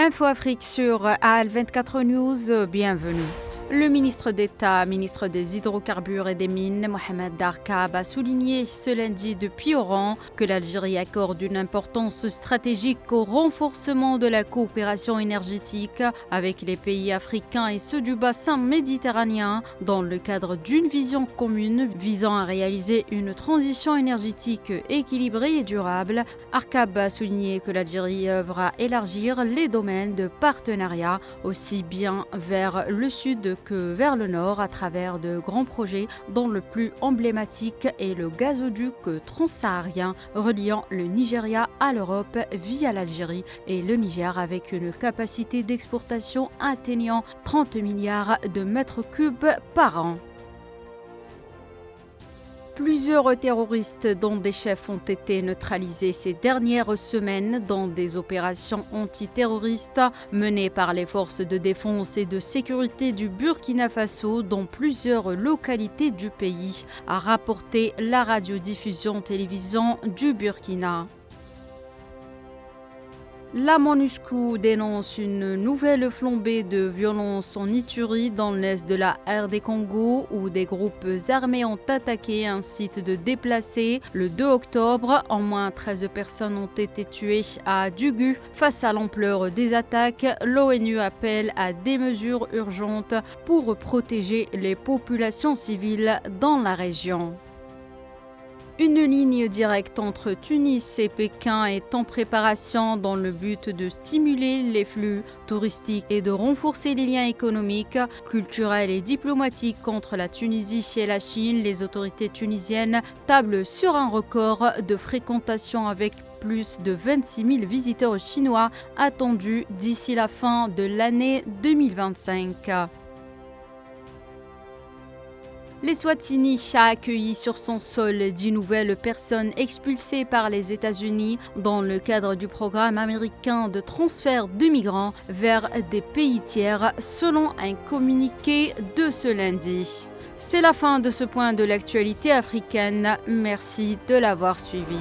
Info Afrique sur AL24 News, bienvenue. Le ministre d'État, ministre des Hydrocarbures et des Mines, Mohamed Darkab, a souligné ce lundi depuis Oran que l'Algérie accorde une importance stratégique au renforcement de la coopération énergétique avec les pays africains et ceux du bassin méditerranéen dans le cadre d'une vision commune visant à réaliser une transition énergétique équilibrée et durable. Darkab a souligné que l'Algérie œuvre à élargir les domaines de partenariat aussi bien vers le sud que vers le nord à travers de grands projets dont le plus emblématique est le gazoduc transsaharien reliant le Nigeria à l'Europe via l'Algérie et le Niger avec une capacité d'exportation atteignant 30 milliards de mètres cubes par an. Plusieurs terroristes dont des chefs ont été neutralisés ces dernières semaines dans des opérations antiterroristes menées par les forces de défense et de sécurité du Burkina Faso dans plusieurs localités du pays, a rapporté la radiodiffusion télévision du Burkina. La MONUSCO dénonce une nouvelle flambée de violence en Ituri dans l'est de la RD Congo où des groupes armés ont attaqué un site de déplacés le 2 octobre. Au moins 13 personnes ont été tuées à Dugu. Face à l'ampleur des attaques, l'ONU appelle à des mesures urgentes pour protéger les populations civiles dans la région. Une ligne directe entre Tunis et Pékin est en préparation dans le but de stimuler les flux touristiques et de renforcer les liens économiques, culturels et diplomatiques entre la Tunisie et la Chine. Les autorités tunisiennes tablent sur un record de fréquentation avec plus de 26 000 visiteurs chinois attendus d'ici la fin de l'année 2025. L'Eswatini a accueilli sur son sol 10 nouvelles personnes expulsées par les États-Unis dans le cadre du programme américain de transfert de migrants vers des pays tiers, selon un communiqué de ce lundi. C'est la fin de ce point de l'actualité africaine. Merci de l'avoir suivi.